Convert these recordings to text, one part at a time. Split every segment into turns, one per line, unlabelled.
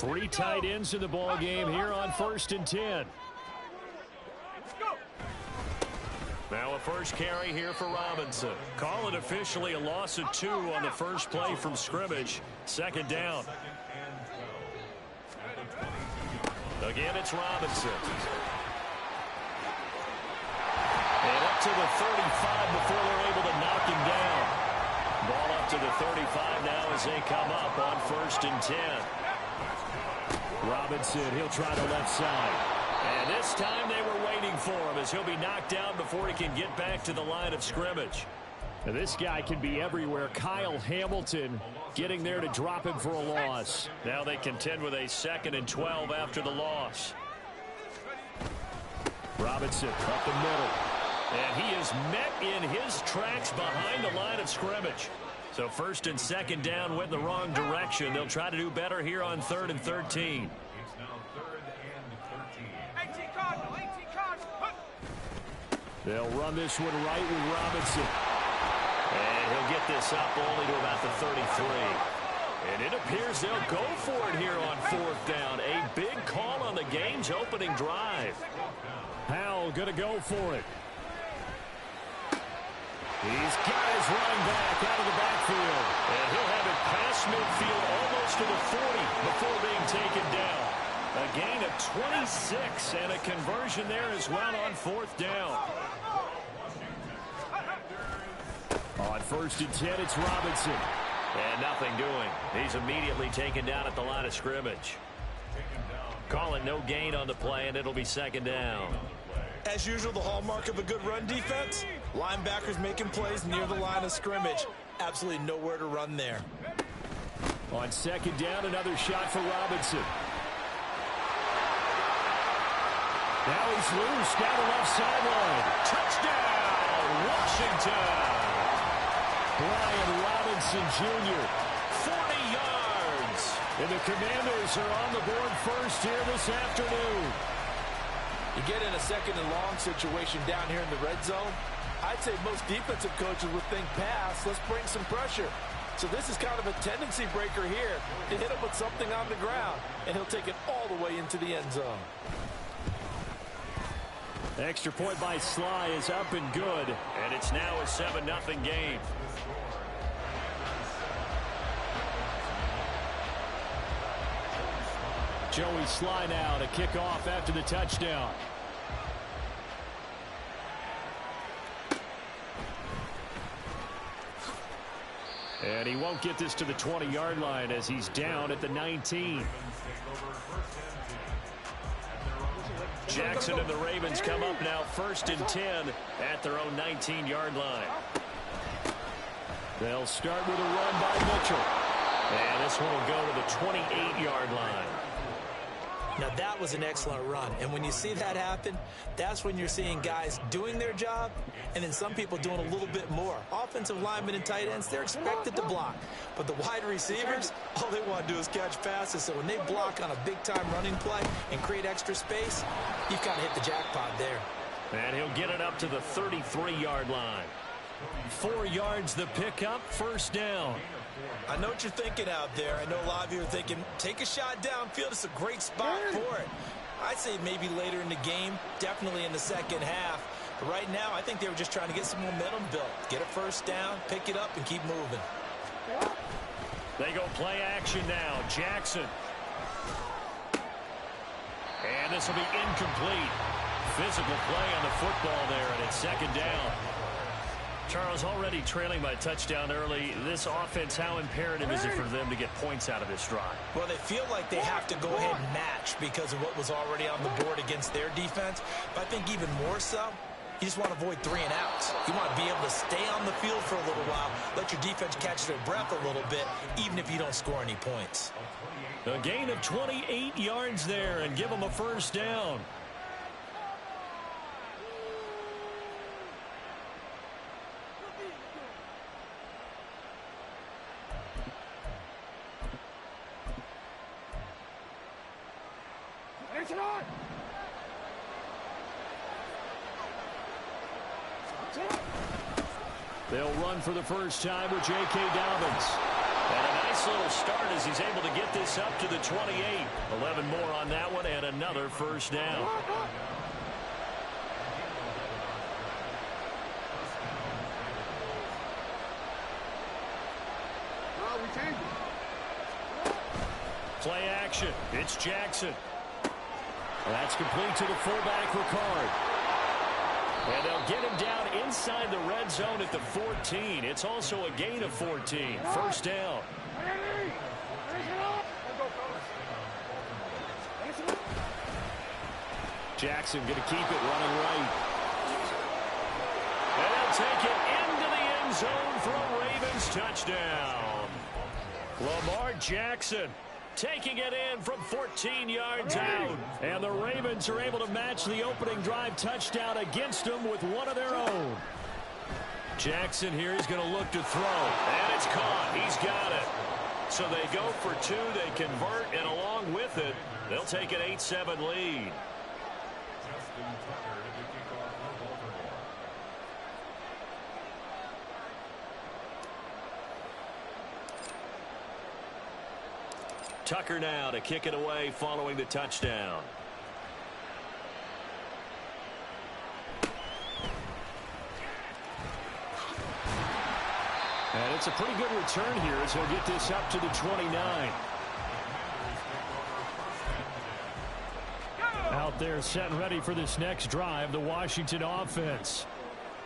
Three tight ends in the ball game here on 1st and 10. Now a first carry here for Robinson. Call it officially a loss of 2 on the first play from scrimmage. 2nd down. Again, it's Robinson. And up to the 35 before they're able to knock him down. Ball up to the 35 now as they come up on 1st and 10. Robinson, he'll try the left side. And this time they were waiting for him as he'll be knocked down before he can get back to the line of scrimmage. Now this guy can be everywhere. Kyle Hamilton getting there to drop him for a loss. Now they contend with a 2nd and 12 after the loss. Robinson up the middle. And he is met in his tracks behind the line of scrimmage. So 1st and 2nd down went in the wrong direction. They'll try to do better here on 3rd and 13. They'll run this one right with Robinson. And he'll get this up only to about the 33. And it appears they'll go for it here on 4th down. A big call on the game's opening drive. Howell going to go for it. He's got his running back out of the backfield. And he'll have it past midfield almost to the 40 before being taken down. A gain of 26 and a conversion there as well on 4th down. On 1st and 10, it's Robinson. And nothing doing. He's immediately taken down at the line of scrimmage. Call it no gain on the play, and it'll be 2nd down.
As usual, the hallmark of a good run defense, linebackers making plays near the line of scrimmage. Absolutely nowhere to run there.
On 2nd down, another shot for Robinson. Now he's loose down the left sideline. Touchdown, Washington. Brian Robinson Jr., 40 yards. And the Commanders are on the board first here this afternoon.
You get in a 2nd and long situation down here in the red zone. I'd say most defensive coaches would think pass. Let's bring some pressure. So this is kind of a tendency breaker here to hit him with something on the ground. And he'll take it all the way into the end zone.
Extra point by Sly is up and good. And it's now a 7-0 game. Joey Sly now to kick off after the touchdown. And he won't get this to the 20-yard line as he's down at the 19. Jackson and the Ravens come up now 1st and 10 at their own 19-yard line. They'll start with a run by Mitchell. And this one will go to the 28-yard line.
Now that was an excellent run, and when you see that happen, that's when you're seeing guys doing their job and then some people doing a little bit more. Offensive linemen and tight ends, they're expected to block, but the wide receivers, all they want to do is catch passes. So when they block on a big-time running play and create extra space, you've kind of hit the jackpot there.
And he'll get it up to the 33-yard line. 4 yards the pickup, 1st down.
I know what you're thinking out there. I know a lot of you are thinking, take a shot downfield. It's a great spot for it. I'd say maybe later in the game, definitely in the 2nd half. But right now, I think they were just trying to get some momentum built. Get a 1st down, pick it up, and keep moving.
They go play action now. Jackson. And this will be incomplete. Physical play on the football there, and it's 2nd down. Charles, already trailing by a touchdown early. This offense, how imperative is it for them to get points out of this drive?
Well, they feel like they have to go ahead and match because of what was already on the board against their defense. But I think even more so, you just want to avoid 3 and outs. You want to be able to stay on the field for a little while, let your defense catch their breath a little bit, even if you don't score any points.
A gain of 28 yards there and give them a 1st down. They'll run for the first time with J.K. Dobbins. And a nice little start as he's able to get this up to the 28. 11 more on that one and another first down. Play action. It's Jackson. That's complete to the fullback, Ricard. And they'll get him down inside the red zone at the 14. It's also a gain of 14. First down. Jackson going to keep it running right. And they'll take it into the end zone for a Ravens touchdown. Lamar Jackson taking it in from 14 yards out. And the Ravens are able to match the opening drive touchdown against them with one of their own. Jackson here is going to look to throw. And it's caught. He's got it. So they go for two. They convert. And along with it, they'll take an 8-7 lead. Tucker now to kick it away following the touchdown. And it's a pretty good return here as he'll get this up to the 29. Out there set and ready for this next drive, the Washington offense.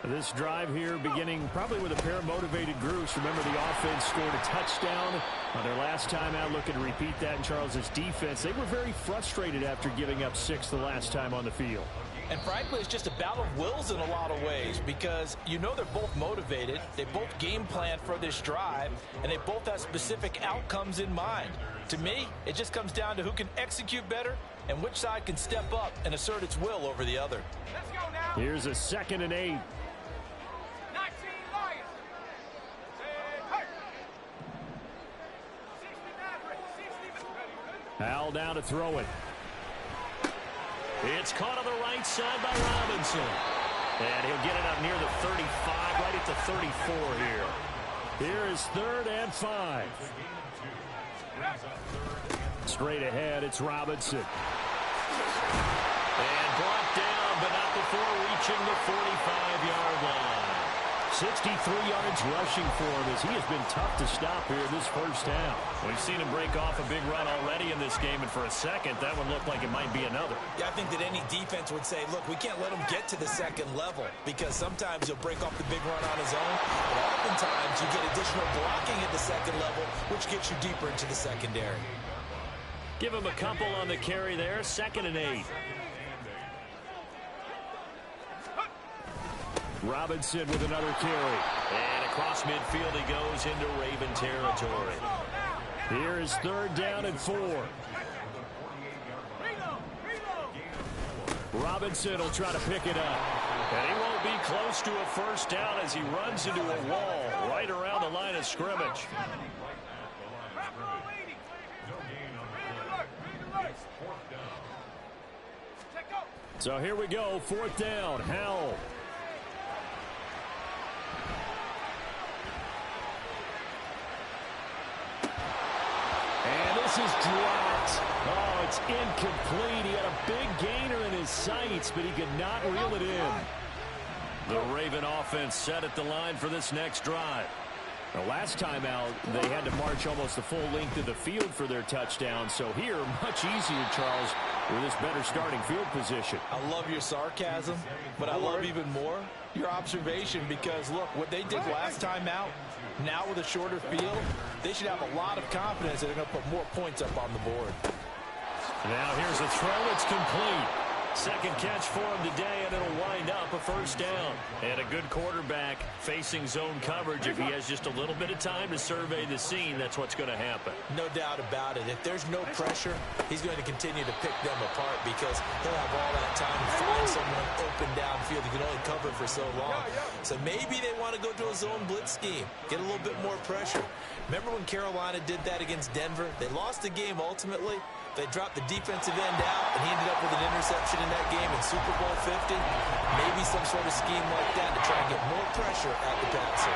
This drive here beginning probably with a pair of motivated groups. Remember, the offense scored a touchdown on their last time out. Looking to repeat that in Charles's defense. They were very frustrated after giving up 6 the last time on the field.
And frankly, it's just a battle of wills in a lot of ways because you know they're both motivated. They both game plan for this drive, and they both have specific outcomes in mind. To me, it just comes down to who can execute better and which side can step up and assert its will over the other.
Let's go now.
Here's a 2nd and 8. Al down to throw it. It's caught on the right side by Robinson. And he'll get it up near the 35, right at the 34 here. Here is 3rd and 5. Straight ahead, it's Robinson. And brought down, but not before reaching the 45-yard line. 63 yards rushing for him as he has been tough to stop here this first half. We've seen him break off a big run already in this game, and for a second, that one looked like it might be another.
Yeah, I think that any defense would say, look, we can't let him get to the second level because sometimes he'll break off the big run on his own, but oftentimes you get additional blocking at the second level, which gets you deeper into the secondary.
Give him a couple on the carry there, 2nd and 8. Robinson with another carry. And across midfield he goes into Raven territory. Here is 3rd down and 4. Robinson will try to pick it up. And he won't be close to a first down as he runs into a wall right around the line of scrimmage. So here we go, 4th down, Howell. And this is dropped. Oh, it's incomplete. He had a big gainer in his sights, but he could not reel it in. The Raven offense set at the line for this next drive. The last time out, they had to march almost the full length of the field for their touchdown. So here, much easier, Charles, with this better starting field position.
I love your sarcasm, but I love even more your observation because, look, what they did last time out, now with a shorter field, they should have a lot of confidence that they're going to put more points up on the board.
Now here's a throw. It's complete. Second catch for him today, and it'll wind up a first down. And a good quarterback facing zone coverage. If he has just a little bit of time to survey the scene, that's what's going to happen.
No doubt about it. If there's no pressure, he's going to continue to pick them apart because he'll have all that time to find someone open downfield. He can only cover for so long. So maybe they want to go to a zone blitz scheme, get a little bit more pressure. Remember when Carolina did that against Denver? They lost the game ultimately. They dropped the defensive end out, and he ended up with an interception in that game in Super Bowl 50. Maybe some sort of scheme like that to try and get more pressure at the passer.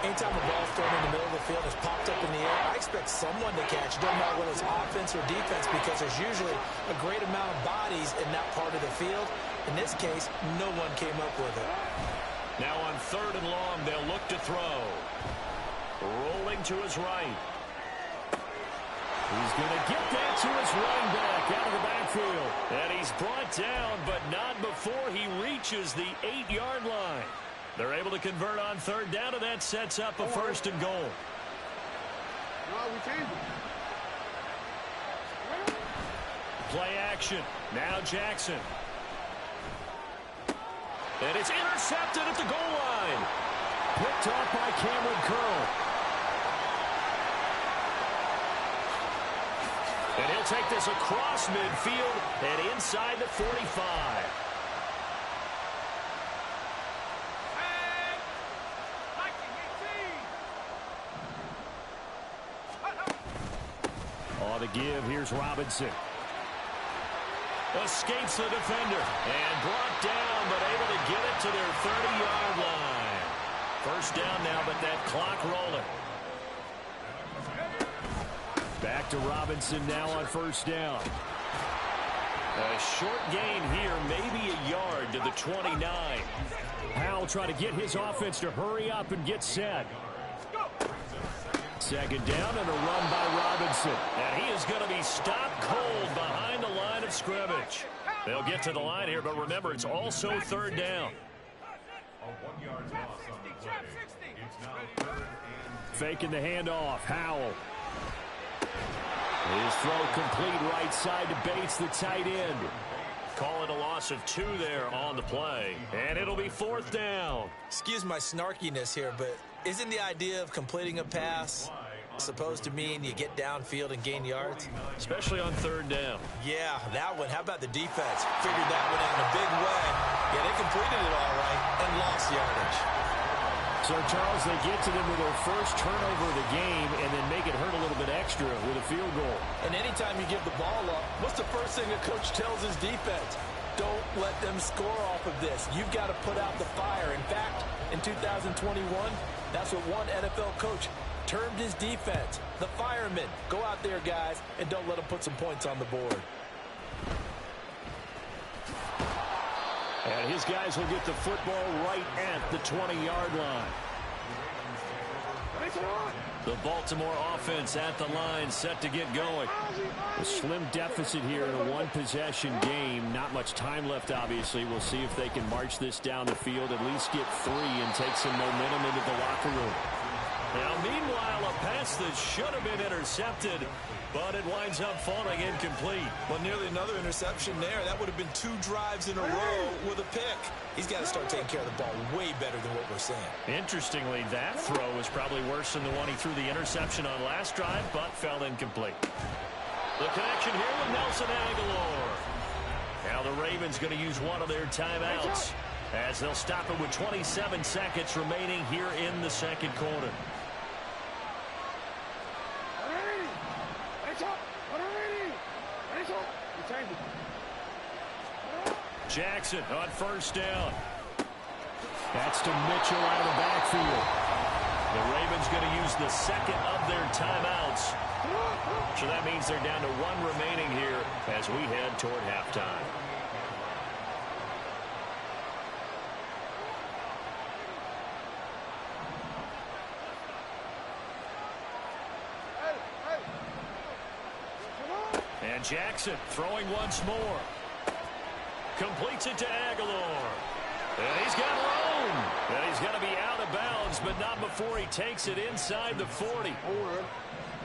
Anytime the ball's thrown in the middle of the field, it's popped up in the air, I expect someone to catch. It doesn't matter whether it's offense or defense, because there's usually a great amount of bodies in that part of the field. In this case, no one came up with it.
Now on 3rd and long, they'll look to throw. Rolling to his right. He's going to get that to his running back out of the backfield. And he's brought down, but not before he reaches the 8-yard line. They're able to convert on 3rd down, and that sets up a 1st and goal. Play action. Now Jackson. And it's intercepted at the goal line. Picked off by Cameron Curl. And he'll take this across midfield and inside the 45. On the give, here's Robinson. Escapes the defender and brought down, but able to get it to their 30-yard line. 1st down now, but that clock rolling. Back to Robinson now on 1st down. A short gain here, maybe a yard to the 29. Howell trying to get his offense to hurry up and get set. 2nd down and a run by Robinson. And he is going to be stopped cold behind the line of scrimmage. They'll get to the line here, but remember, it's also 3rd down. Faking the handoff, Howell. His throw complete right side to Bates, the tight end. Calling a loss of 2 there on the play. And it'll be 4th down.
Excuse my snarkiness here, but isn't the idea of completing a pass supposed to mean you get downfield and gain yards?
Especially on 3rd down.
Yeah, that one. How about the defense? Figured that one out in a big way. Yeah, they completed it all right and lost yardage.
So, Charles, they get to them with their first turnover of the game and then make it hurt a little bit extra with a field goal.
And anytime you give the ball up, what's the first thing a coach tells his defense? Don't let them score off of this. You've got to put out the fire. In fact, in 2021, that's what one NFL coach termed his defense. The firemen. Go out there, guys, and don't let them put some points on the board.
And his guys will get the football right at the 20-yard line. The Baltimore offense at the line, set to get going. A slim deficit here in a one-possession game. Not much time left, obviously. We'll see if they can march this down the field, at least get 3 and take some momentum into the locker room. Now, meanwhile, a pass that should have been intercepted, but it winds up falling incomplete.
Well, nearly another interception there. That would have been 2 drives in a row with a pick. He's got to start taking care of the ball way better than what we're seeing.
Interestingly, that throw was probably worse than the one he threw the interception on last drive, but fell incomplete. The connection here with Nelson Aguilar. Now the Ravens going to use one of their timeouts as they'll stop it with 27 seconds remaining here in the second quarter. Jackson on first down. That's to Mitchell out of the backfield. The Ravens going to use the second of their timeouts. So that means they're down to 1 remaining here as we head toward halftime. And Jackson throwing once more. Completes it to Aguilar. And he's got room. And he's going to be out of bounds, but not before he takes it inside the 40.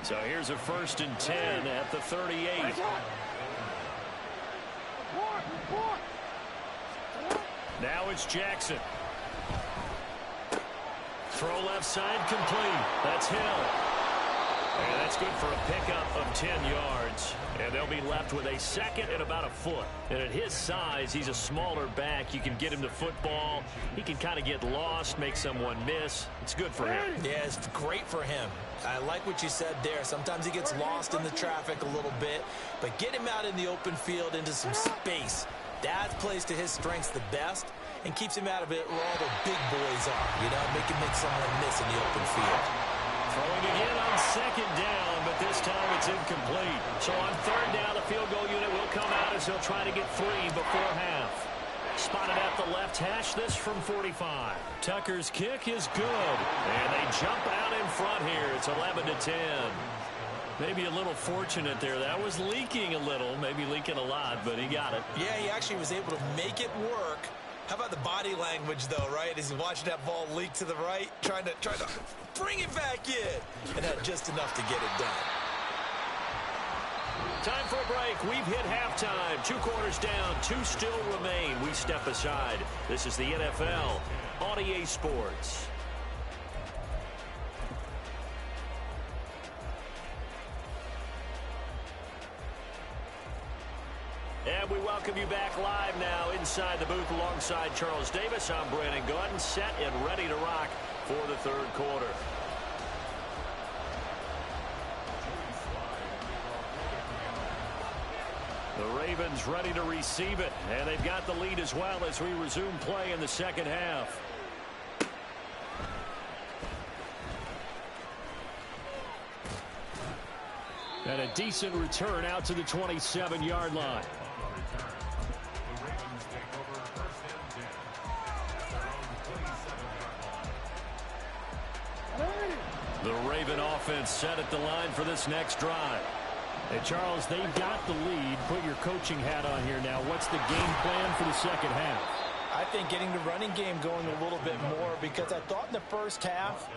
So here's a 1st and 10 at the 38. Now it's Jackson. Throw left side complete. That's Hill. And that's good for a pickup of 10 yards. And they'll be left with a second and about a foot. And at his size, he's a smaller back. You can get him the football. He can kind of get lost, make someone miss. It's good for him.
Yeah, it's great for him. I like what you said there. Sometimes he gets lost in the traffic a little bit. But get him out in the open field into some space. That plays to his strengths the best. and keeps him out of it where all the big boys are, make him make someone miss in the open field.
Throwing again on second down, but this time it's incomplete. So on third down, the field goal unit will come out as he'll try to get 3 before half. Spotted at the left hash, this from 45. Tucker's kick is good, and they jump out in front here. It's 11-10. Maybe a little fortunate there. That was leaking a little, maybe leaking a lot, but he got it.
Yeah, he actually was able to make it work. How about the body language, though, right? As he watched that ball leak to the right, trying to bring it back in, and had just enough to get it done.
Time for a break. We've hit halftime. 2 quarters down, 2 still remain. We step aside. This is the NFL on EA Sports. And we welcome you back live now inside the booth alongside Charles Davis. I'm Brandon Gordon, set and ready to rock for the third quarter. The Ravens ready to receive it, and they've got the lead as well as we resume play in the second half. And a decent return out to the 27-yard line. The Raven offense set at the line for this next drive. Hey, Charles, they've got the lead. Put your coaching hat on here now. What's the game plan for the second half?
I think getting the running game going a little bit more, because I thought in the first half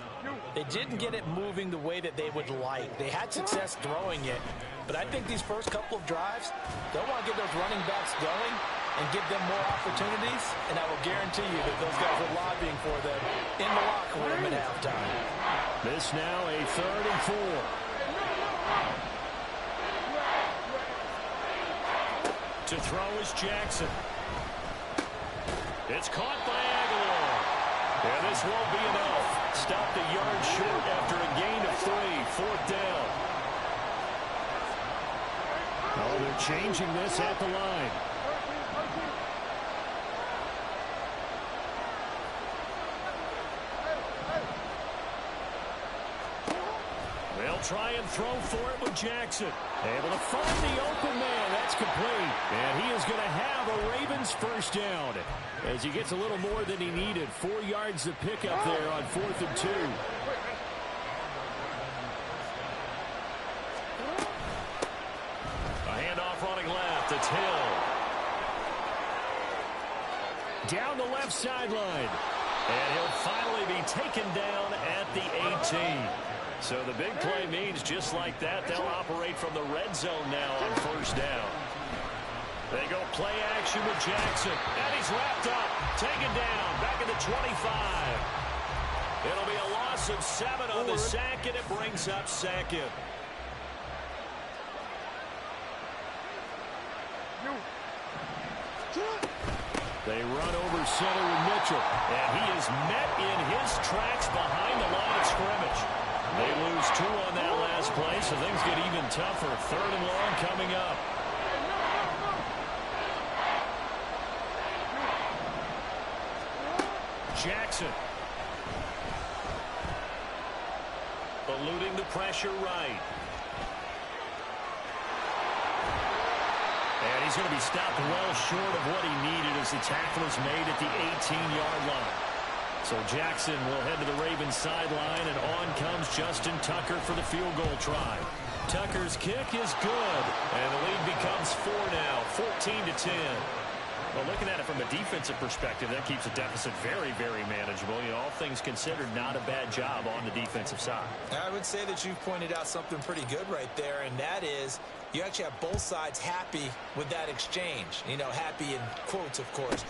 they didn't get it moving the way that they would like. They had success throwing it, but I think these first couple of drives, they'll want to get those running backs going and give them more opportunities, and I will guarantee you that those guys are lobbying for them in the locker room at halftime.
This now a 3rd and 4. To throw is Jackson. It's caught by Aguilar. And this won't be enough. Stopped a yard short after a gain of 3. 4th down. Oh, they're changing this at the line. They'll try and throw for it with Jackson. Able to find the open man. That's complete. And he is going to have a Ravens first down as he gets a little more than he needed. 4 yards to pick up there on 4th and 2. A handoff running left. It's Hill. Down the left sideline. And he'll finally be taken down at the 18. So the big play means just like that, they'll operate from the red zone now on first down. They go play action with Jackson. And he's wrapped up. Taken down. Back at the 25. It'll be a loss of 7 on the sack, and it brings up 2nd. They run over center with Mitchell. And he is met in his tracks behind the line of scrimmage. They lose 2 on that last play, so things get even tougher. 3rd and long coming up. Jackson. Eluding the pressure right. And he's going to be stopped well short of what he needed as the tackle is made at the 18-yard line. So Jackson will head to the Ravens sideline, and on comes Justin Tucker for the field goal try. Tucker's kick is good, and the lead becomes 4 now, 14-10. Well, looking at it from a defensive perspective, that keeps the deficit very, very manageable. All things considered, not a bad job on the defensive side.
I would say that you've pointed out something pretty good right there, and that is you actually have both sides happy with that exchange. Happy in quotes, of course.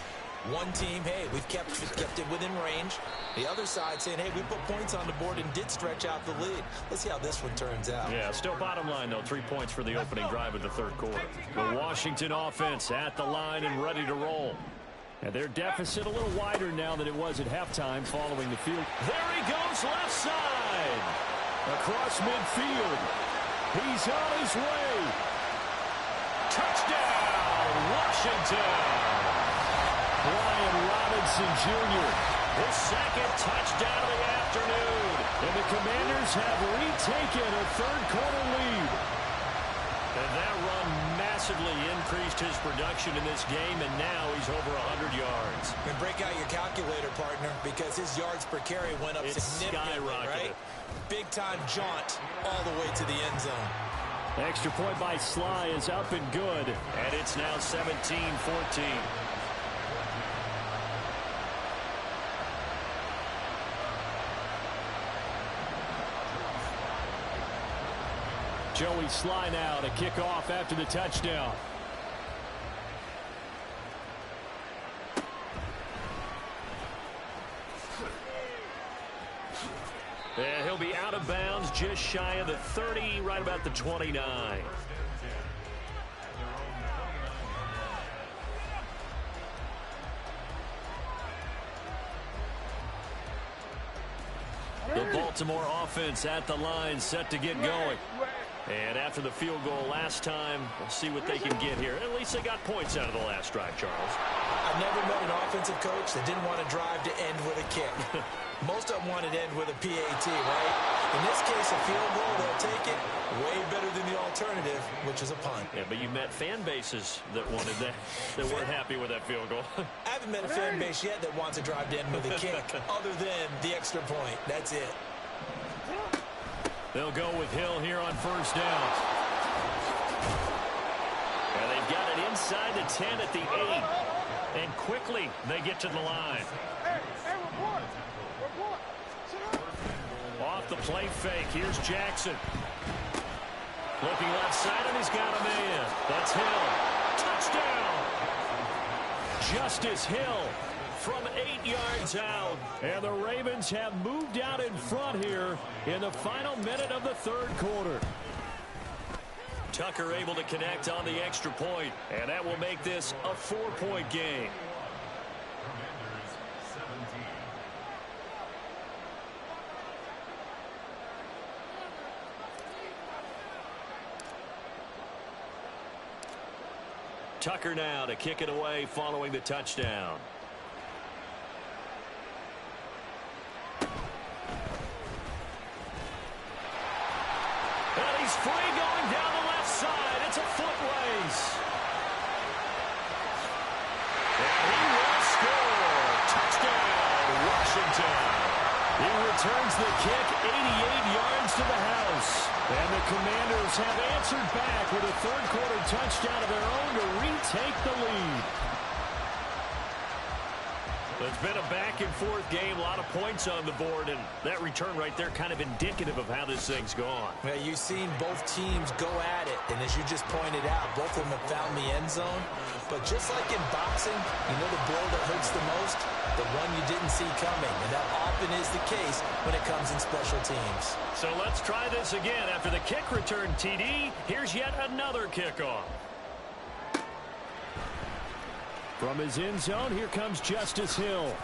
One team, hey, we've kept it within range. The other side saying, hey, we put points on the board and did stretch out the lead. Let's see how this one turns out.
Yeah, still bottom line, though. 3 points for the opening drive of the third quarter. The Washington offense at the line and ready to roll. And their deficit a little wider now than it was at halftime following the field. There he goes, left side. Across midfield. He's on his way. Touchdown, Washington. Brian Robinson Robinson Jr. His second touchdown of the afternoon. And the Commanders have retaken a third-quarter lead. And that run massively increased his production in this game, and now he's over 100 yards.
And break out your calculator, partner, because his yards per carry went up significantly, right? Big-time jaunt all the way to the end zone.
Extra point by Sly is up and good, and it's now 17-14. Joey Sly now to kick off after the touchdown. And he'll be out of bounds just shy of the 30, right about the 29. The Baltimore offense at the line, set to get going. And after the field goal last time, we'll see what they can get here. At least they got points out of the last drive, Charles.
I've never met an offensive coach that didn't want to drive to end with a kick. Most of them want to end with a PAT, right? In this case, a field goal, they'll take it. Way better than the alternative, which is a punt.
Yeah, but you met fan bases that wanted that, that weren't happy with that field goal.
I haven't met a fan base yet that wants to drive to end with a kick, other than the extra point. That's it.
They'll go with Hill here on first down. And they've got it inside the 10 at the 8. And quickly they get to the line. Off the play fake. Here's Jackson. Looking left side, and he's got a man. That's Hill. Touchdown! Justice Hill from 8 yards out. And the Ravens have moved out in front here in the final minute of the third quarter. Tucker able to connect on the extra point, and that will make this a 4-point game. Tucker now to kick it away following the touchdown. And he's free going down the left side. It's a foot race. And he will score. Touchdown, Washington. He returns the kick 88 yards to the house. And the Commanders have answered back with a third-quarter touchdown of their own to retake the lead. It's been a back-and-forth game, a lot of points on the board, and that return right there kind of indicative of how this thing's gone.
Well, you've seen both teams go at it, and as you just pointed out, both of them have found the end zone. But just like in boxing, you know the blow that hurts the most? The one you didn't see coming, and that often is the case when it comes in special teams.
So let's try this again. After the kick return, TD, here's yet another kickoff. From his end zone, here comes Justice Hill.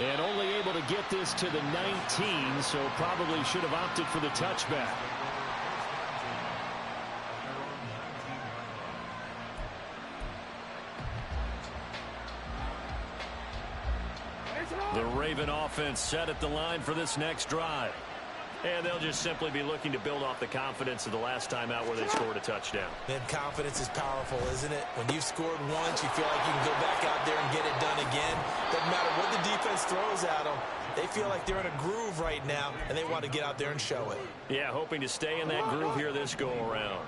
And only able to get this to the 19, so probably should have opted for the touchback. The Raven offense set at the line for this next drive. And they'll just simply be looking to build off the confidence of the last time out where they scored a touchdown.
Then confidence is powerful, isn't it? When you've scored once, you feel like you can go back out there and get it done again. Doesn't matter what the defense throws at them. They feel like they're in a groove right now, and they want to get out there and show it.
Yeah, hoping to stay in that groove here this go-around.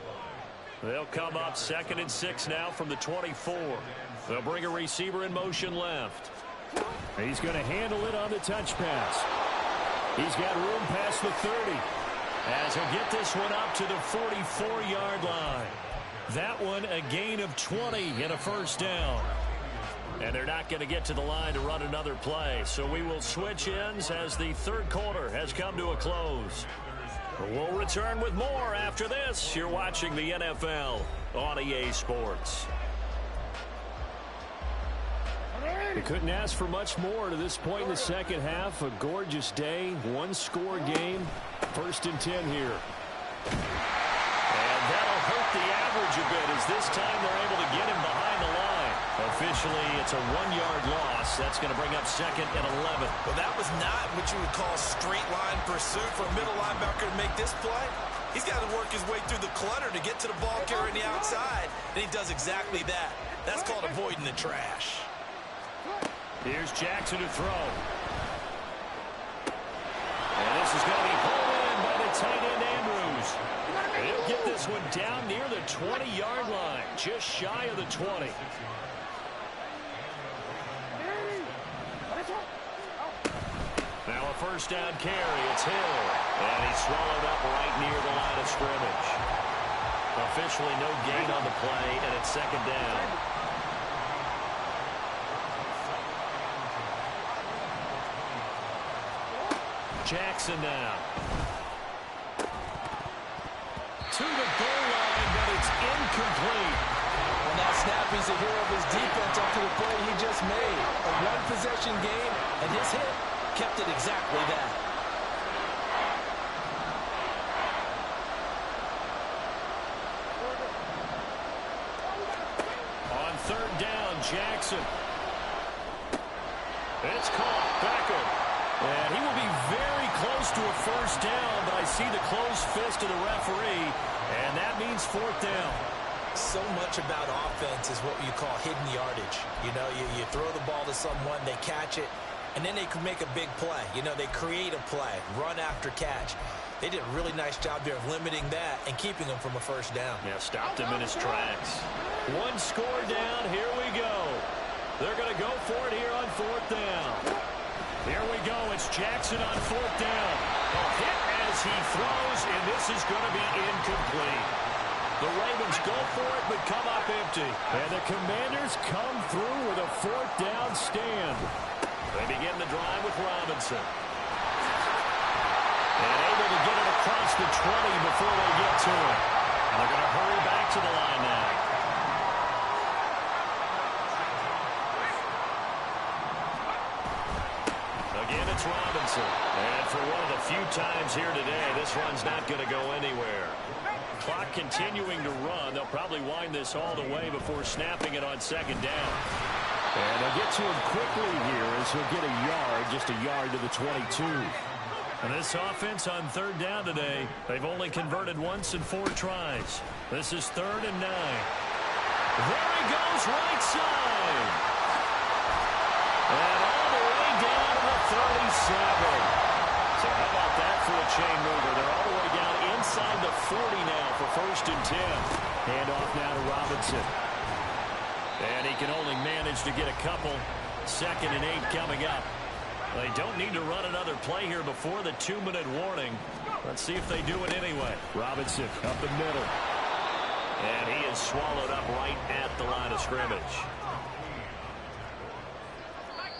They'll come up 2nd and 6 now from the 24. They'll bring a receiver in motion left. He's going to handle it on the touch pass. He's got room past the 30 as he'll get this one up to the 44-yard line. That one a gain of 20 and a first down. And they're not going to get to the line to run another play. So we will switch ends as the third quarter has come to a close. We'll return with more after this. You're watching the NFL on EA Sports. They couldn't ask for much more to this point in the second half. A gorgeous day, one-score game. 1st and 10 here. And that'll hurt the average a bit as this time they're able to get him behind the line. A officially, it's a 1-yard loss. That's going to bring up 2nd and 11.
Well, that was not what you would call straight line pursuit for a middle linebacker to make this play. He's got to work his way through the clutter to get to the ball carrier on the outside, and he does exactly that. That's called avoiding the trash.
Here's Jackson to throw. And this is going to be pulled in by the tight end, Andrews. And he'll get this one down near the 20-yard line, just shy of the 20. Now a first down carry. It's Hill. And he's swallowed up right near the line of scrimmage. Officially no gain on the play, and it's 2nd down. Jackson now. To the goal line, but it's incomplete.
On that snap, he's a hero of his defense after the play he just made. A one-possession game, and his hit kept it exactly that.
On 3rd down, Jackson. It's caught. Becker. And he will be very close to a first down, but I see the closed fist of the referee, and that means 4th down.
So much about offense is what you call hidden yardage. You know, you throw the ball to someone, they catch it, and then they can make a big play. You know, they create a play, run after catch. They did a really nice job there of limiting that and keeping them from a first down.
Yeah, stopped him in his tracks. 1 score down. Here we go. They're going to go for it here on 4th down. Here we go. It's Jackson on 4th down. A hit as he throws, and this is going to be incomplete. The Ravens go for it, but come up empty. And the Commanders come through with a 4th down stand. They begin the drive with Robinson. And able to get it across the 20 before they get to it. And they're going to hurry back to the line now. Again, it's Robinson. And for one of the few times here today, this run's not going to go anywhere. Clock continuing to run. They'll probably wind this all the way before snapping it on 2nd down. And they'll get to him quickly here as he'll get a yard, just a yard to the 22. And this offense on 3rd down today, they've only converted once in 4 tries. This is 3rd and 9. There he goes, right side. And all the way down to the 37. So how about that for a chain mover? They're all the way down inside the 40 now for 1st and 10. Handoff now to Robinson. And he can only manage to get a couple. 2nd and 8 coming up. They don't need to run another play here before the 2-minute warning. Let's see if they do it anyway. Robinson up the middle. And he is swallowed up right at the line of scrimmage.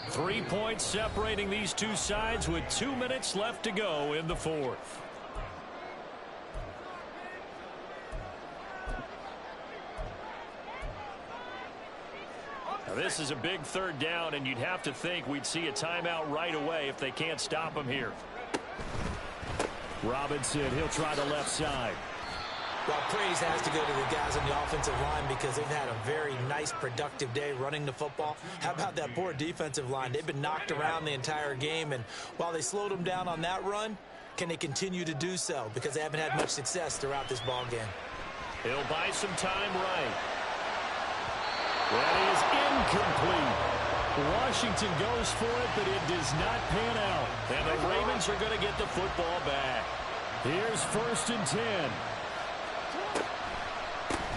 3 points separating these two sides with 2 minutes left to go in the 4th. Now this is a big 3rd down, and you'd have to think we'd see a timeout right away if they can't stop him here. Robinson, he'll try the left side.
Well, praise has to go to the guys on the offensive line because they've had a very nice, productive day running the football. How about that poor defensive line? They've been knocked around the entire game, and while they slowed them down on that run, can they continue to do so? Because they haven't had much success throughout this ball game.
He'll buy some time right. That is incomplete. Washington goes for it, but it does not pan out. And the Ravens are going to get the football back. Here's 1st and 10.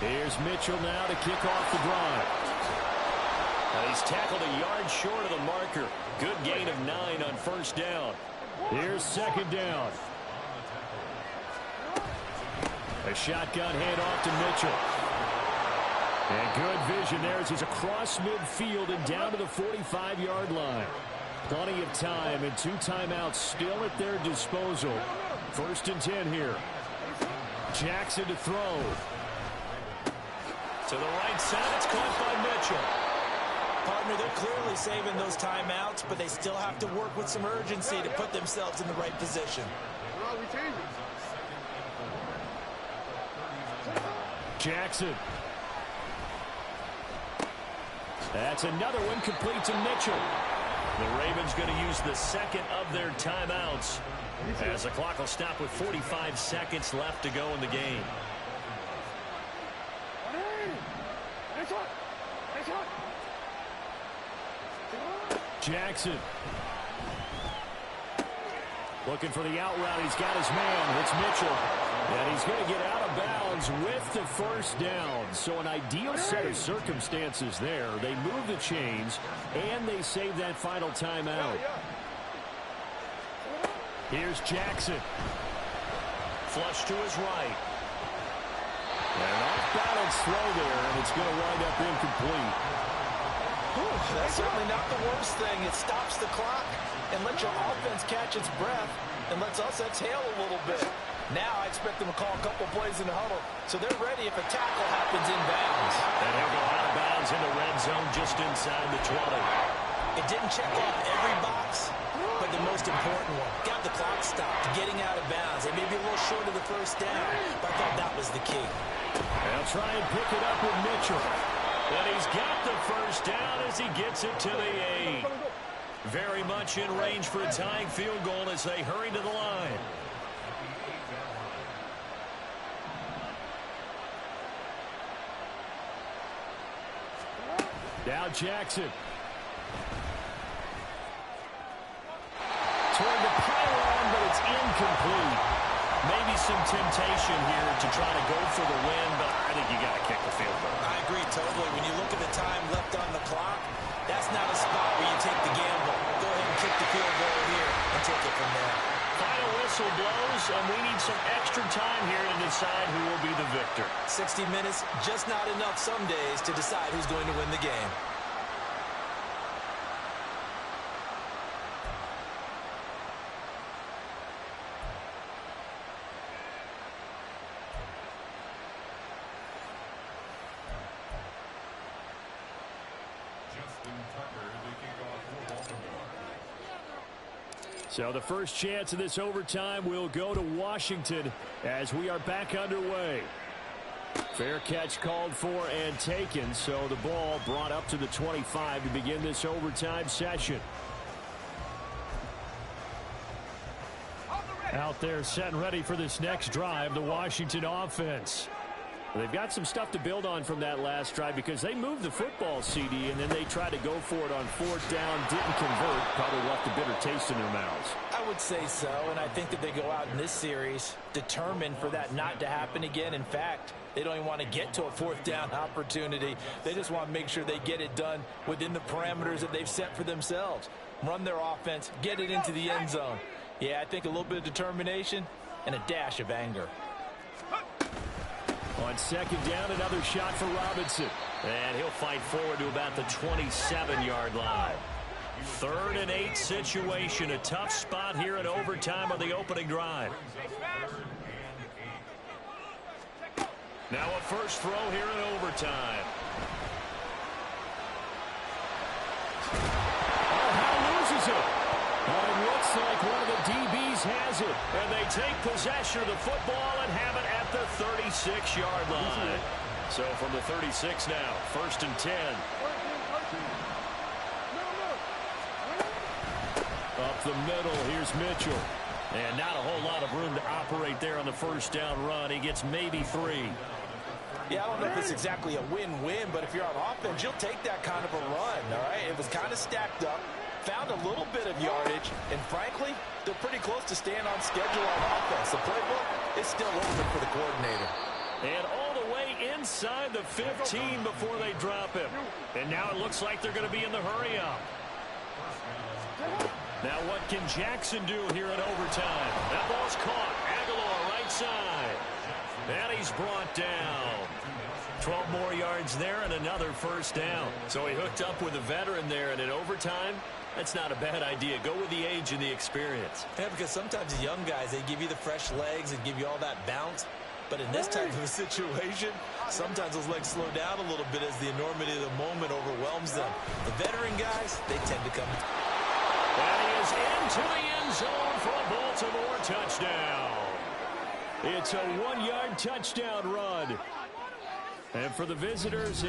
Here's Mitchell now to kick off the drive. And he's tackled a yard short of the marker. Good gain of 9 on 1st down. Here's 2nd down. A shotgun handoff to Mitchell. And good vision there as he's across midfield and down to the 45-yard line. Plenty of time and 2 timeouts still at their disposal. 1st and 10 here. Jackson to throw. To the right side, it's caught by Mitchell.
Partner, they're clearly saving those timeouts, but they still have to work with some urgency to put themselves in the right position.
Jackson. That's another one complete to Mitchell. The Ravens going to use the second of their timeouts as the clock will stop with 45 seconds left to go in the game. Jackson. Looking for the out route. He's got his man. It's Mitchell. And he's going to get out of bounds with the first down. So an ideal set of circumstances there. They move the chains, and they save that final timeout. Here's Jackson. Flush to his right. And off-balance throw there, and it's going to wind up incomplete.
That's certainly not the worst thing. It stops the clock and lets your offense catch its breath and lets us exhale a little bit. Now I expect them to call a couple plays in the huddle, so they're ready if a tackle happens in bounds.
And he'll go out of bounds in the red zone just inside the 20.
It didn't check off every box, but the most important one. Got the clock stopped, getting out of bounds. They may be a little short of the first down, but I thought that was the key.
They'll try and pick it up with Mitchell. And he's got the first down as he gets it to the 8. Very much in range for a tying field goal as they hurry to the line. Now Jackson. Toward the pylon, but it's incomplete. Maybe some temptation here to try to go for the win, but I think you got to kick the field goal.
I agree totally. When you look at the time left on the clock, that's not a spot where you take the gamble. Go ahead and kick the field goal here and take it from there.
Final whistle blows, and we need some extra time here to decide who will be the victor.
60 minutes, just not enough some days to decide who's going to win the game.
So the first chance of this overtime will go to Washington as we are back underway. Fair catch called for and taken, so the ball brought up to the 25 to begin this overtime session. Out there set and ready for this next drive, the Washington offense. They've got some stuff to build on from that last drive because they moved the football, CD, and then they tried to go for it on fourth down, didn't convert, probably left a bitter taste in their mouths.
I would say so, and I think that they go out in this series determined for that not to happen again. In fact, they don't even want to get to a fourth down opportunity. They just want to make sure they get it done within the parameters that they've set for themselves. Run their offense, get it into the end zone. Yeah, I think a little bit of determination and a dash of anger.
On second down, another shot for Robinson. And he'll fight forward to about the 27-yard line. 3rd and 8 situation. A tough spot here in overtime on the opening drive. Now a first throw here in overtime. Oh, Howe loses it. It looks like one of the DBs has it. And they take possession of the football and have it at the 36-yard line. So from the 36 now, 1st and 10. Up the middle, here's Mitchell. And not a whole lot of room to operate there on the first down run. He gets maybe 3.
Yeah, I don't know if it's exactly a win-win, but if you're on offense, you'll take that kind of a run, all right? It was kind of stacked up. Found a little bit of yardage, and frankly, they're pretty close to staying on schedule on offense. The playbook is still open for the coordinator.
And all the way inside the 15 before they drop him. And now it looks like they're going to be in the hurry-up. Now what can Jackson do here in overtime? That ball's caught. Aguilar right side. And he's brought down. 12 more yards there and another first down. So he hooked up with a veteran there, and in overtime, that's not a bad idea. Go with the age and the experience.
Yeah, because sometimes the young guys, they give you the fresh legs and give you all that bounce. But in this type of a situation, sometimes those legs slow down a little bit as the enormity of the moment overwhelms them. The veteran guys, they tend to come.
And he is into the end zone for a Baltimore touchdown. It's a 1-yard touchdown run. And for the visitors,